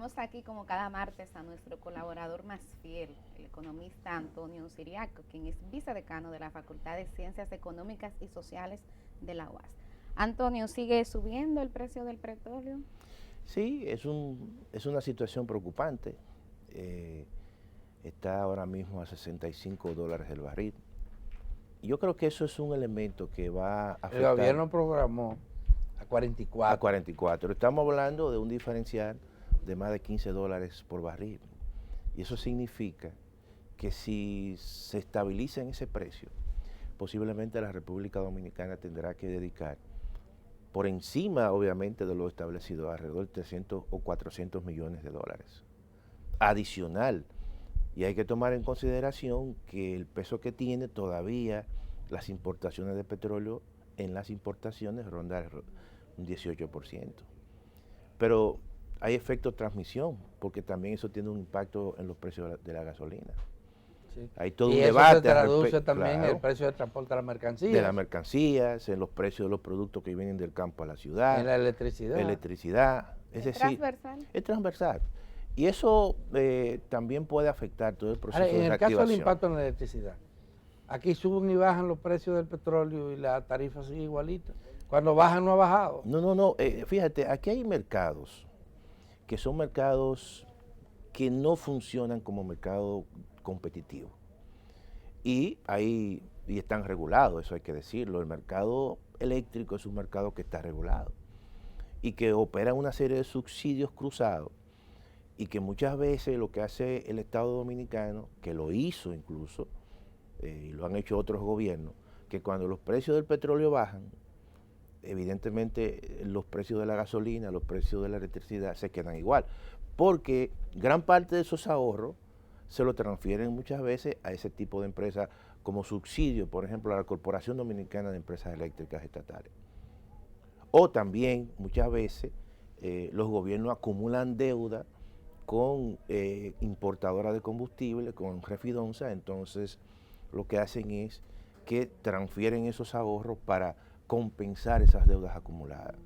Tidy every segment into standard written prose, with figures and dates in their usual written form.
tenemos aquí como cada martes a nuestro colaborador más fiel, el economista Antonio Siriaco, quien es vicedecano de la Facultad de Ciencias Económicas y Sociales de la UAS. Antonio, ¿sigue subiendo el precio del petróleo? Sí, es una situación preocupante. Está ahora mismo a $65 el barril. Y yo creo que eso es un elemento que va a El afectar gobierno programó a a 44. 44. Estamos hablando de un diferencial de más de $15 por barril. Y eso significa que si se estabiliza en ese precio, posiblemente la República Dominicana tendrá que dedicar, por encima obviamente de lo establecido, alrededor de 300 o 400 millones de dólares adicional. Y hay que tomar en consideración que el peso que tiene todavía las importaciones de petróleo en las importaciones ronda un 18%. Pero hay efecto transmisión, porque también eso tiene un impacto en los precios de la gasolina. Sí. Hay todo Y un eso debate se traduce también en claro, el precio de transporte de las mercancías, de las mercancías, en los precios de los productos que vienen del campo a la ciudad, en la electricidad. electricidad, es ¿Es decir, transversal? es transversal. Y eso también puede afectar todo el Ahora, proceso en de el caso del reactivación. impacto en la electricidad, aquí suben y bajan los precios del petróleo y la tarifa sigue igualita. Cuando bajan no ha bajado. No, fíjate, aquí hay mercados que son mercados que no funcionan como mercado competitivo. Y están regulados, eso hay que decirlo. El mercado eléctrico es un mercado que está regulado y que opera una serie de subsidios cruzados y que muchas veces lo que hace el Estado Dominicano, que lo hizo incluso, y lo han hecho otros gobiernos, que cuando los precios del petróleo bajan, evidentemente los precios de la gasolina, los precios de la electricidad se quedan igual, porque gran parte de esos ahorros se lo transfieren muchas veces a ese tipo de empresas como subsidio, por ejemplo, a la Corporación Dominicana de Empresas Eléctricas Estatales. O también muchas veces los gobiernos acumulan deuda con importadoras de combustible, con Refidonza, entonces lo que hacen es que transfieren esos ahorros para compensar esas deudas acumuladas.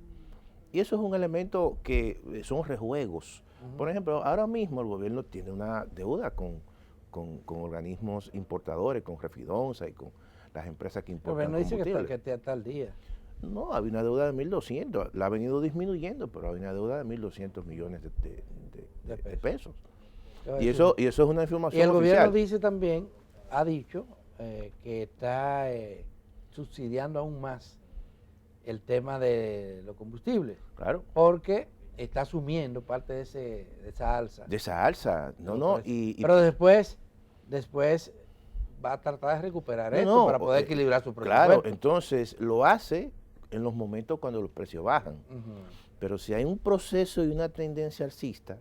Y eso es un elemento que son rejuegos. Por ejemplo, ahora mismo el gobierno tiene una deuda con organismos importadores, con Refidonza y con las empresas que El importan gobierno dice combustible. que está hasta el día. No, había una deuda de 1.200, la ha venido disminuyendo, pero hay una deuda de 1.200 millones de pesos. Y eso es una Y información el gobierno oficial. dice también, ha dicho, que está subsidiando aún más el tema de los combustibles, Claro, porque está asumiendo parte de esa alza. de esa alza. de los precios. Y Pero después va a tratar de recuperar esto para poder equilibrar su presupuesto. claro, entonces lo hace en los momentos cuando los precios bajan. Ujú. Pero si hay un proceso y una tendencia alcista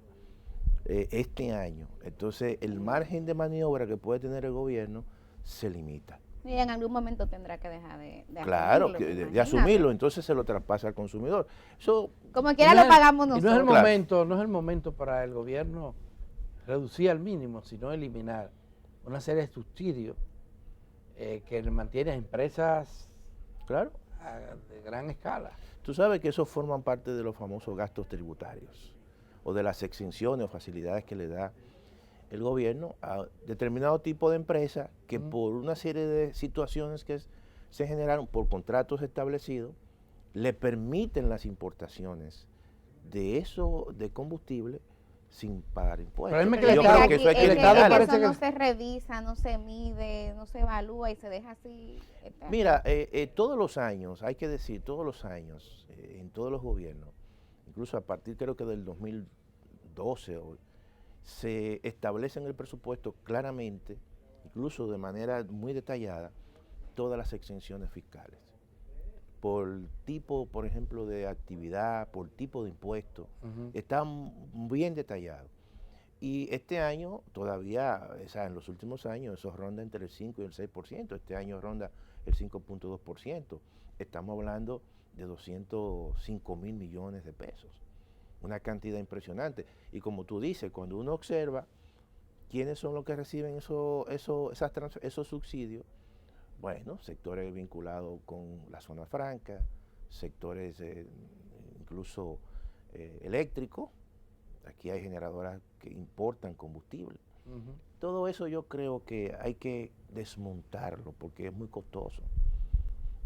este año, entonces el margen de maniobra que puede tener el gobierno se limita. Y en algún momento tendrá que dejar de Claro, asumirlo, de asumirlo, entonces se lo traspasa al consumidor. Eso, como quiera lo pagamos Y no es nosotros. el Claro. momento, no es el momento para el gobierno reducir al mínimo, sino eliminar una serie de subsidios que mantienen a empresas claro, de gran escala. tú sabes que esos forman parte de los famosos gastos tributarios o de las exenciones o facilidades que le da el gobierno a determinado tipo de empresa que por una serie de situaciones que se generaron por contratos establecidos, le permiten las importaciones de combustible sin pagar impuestos. Pero es Pero que Yo el creo Estado- que eso hay que el Estado eliminarlo. parece eso no que- se revisa, no se mide, no se evalúa y se deja así. Mira, todos los años, hay que decir, todos los años, en todos los gobiernos, incluso a partir creo que del 2012, se establece en el presupuesto claramente, incluso de manera muy detallada, todas las exenciones fiscales. Por tipo, por ejemplo, de actividad, por tipo de impuesto, está bien detallado. Y este año todavía, o sea, en los últimos años, eso ronda entre el 5 y el 6%. Este año ronda el 5.2%. Estamos hablando de 205 mil millones de pesos. Una cantidad impresionante. Y como tú dices, cuando uno observa quiénes son los que reciben esos subsidios, bueno, sectores vinculados con la zona franca, sectores incluso eléctricos, aquí hay generadoras que importan combustible. Todo eso yo creo que hay que desmontarlo porque es muy costoso.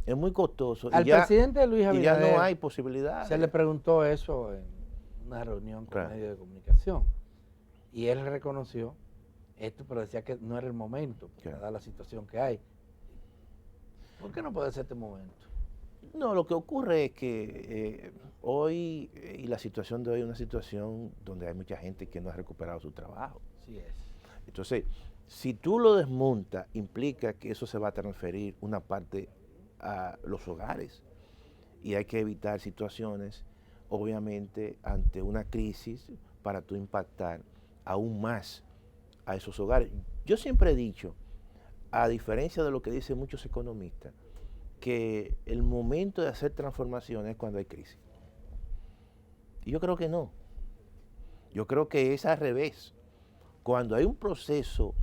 Es muy costoso. Al presidente Luis y ya Abinader no hay posibilidad. se le preguntó eso en una reunión con Claro. medios de comunicación. Y él reconoció esto, pero decía que no era el momento, Claro. dada la situación que hay. ¿Por qué no puede ser este momento? No, lo que ocurre es que hoy, y la situación de hoy es una situación donde hay mucha gente que no ha recuperado su trabajo. Así es. Entonces, si tú lo desmontas, implica que eso se va a transferir una parte a los hogares. Y hay que evitar situaciones, obviamente, ante una crisis para tú impactar aún más a esos hogares. Yo siempre he dicho, a diferencia de lo que dicen muchos economistas, que el momento de hacer transformaciones es cuando hay crisis. Y yo creo que no. Yo creo que es al revés. Cuando hay un proceso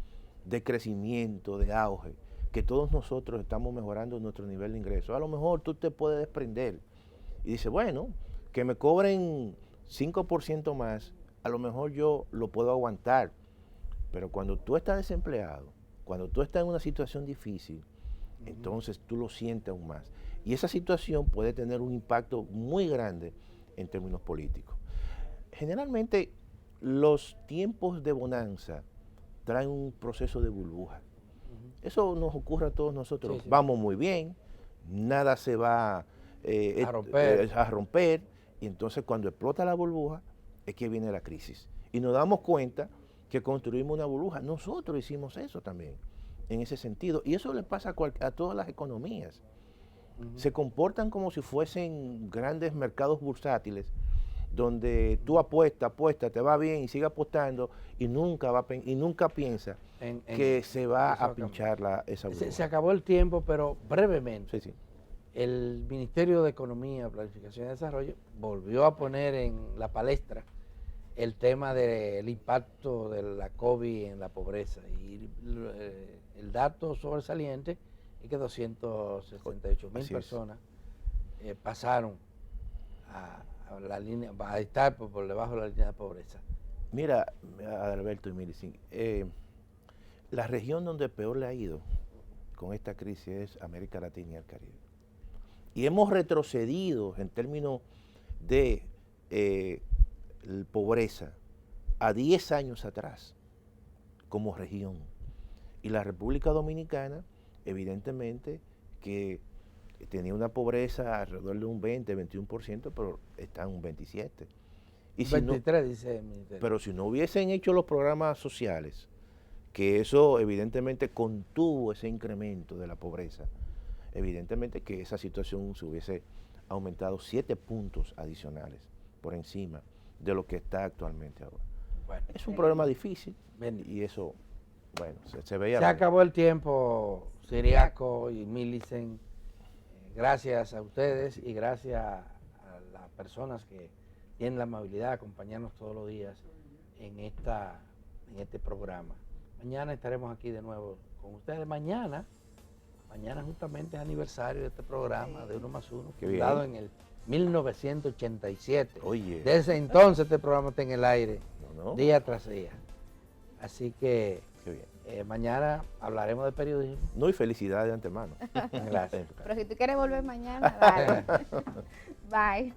de crecimiento, de auge, que todos nosotros estamos mejorando nuestro nivel de ingreso, a lo mejor tú te puedes desprender y dices, bueno, que me cobren 5% más, a lo mejor yo lo puedo aguantar. Pero cuando tú estás desempleado, cuando tú estás en una situación difícil, entonces tú lo sientes aún más. Y esa situación puede tener un impacto muy grande en términos políticos. Generalmente los tiempos de bonanza traen un proceso de burbuja. Eso nos ocurre a todos nosotros. Sí, sí. Vamos muy bien, nada se va a romper, y entonces cuando explota la burbuja es que viene la crisis. Y nos damos cuenta que construimos una burbuja. Nosotros hicimos eso también, en ese sentido. Y eso le pasa a todas las economías. Se comportan como si fuesen grandes mercados bursátiles, donde tú apuestas, te va bien y sigues apostando y nunca piensas que se va a pinchar esa burbuja. Se acabó el tiempo, pero brevemente. Sí, sí. El Ministerio de Economía, Planificación y Desarrollo volvió a poner en la palestra el tema del impacto de la COVID en la pobreza. Y el dato sobresaliente es que 268.000 personas pasaron a la línea, a estar por debajo de la línea de pobreza. Mira, Adalberto y Milicín, la región donde peor le ha ido con esta crisis es América Latina y el Caribe. Y hemos retrocedido en términos de pobreza a 10 años atrás como región. Y la República Dominicana, evidentemente, que tenía una pobreza alrededor de un 20-21%, pero está en un 27%. Y 23, dice el Ministerio. Pero si no hubiesen hecho los programas sociales, que eso evidentemente contuvo ese incremento de la pobreza, evidentemente que esa situación se hubiese aumentado 7 puntos adicionales por encima de lo que está actualmente ahora. Bueno, es un problema difícil y eso, bueno, se veía. Se acabó el tiempo, Ciriaco y Milicen. Gracias a ustedes y gracias a las personas que tienen la amabilidad de acompañarnos todos los días en este programa. Mañana estaremos aquí de nuevo con ustedes. Mañana justamente es aniversario de este programa de Uno más Uno, fundado en el 1987. Oye. Desde entonces este programa está en el aire, día tras día. Así que mañana hablaremos de periodismo. No, y felicidades de antemano. Gracias. Pero si tú quieres volver mañana, dale. Bye.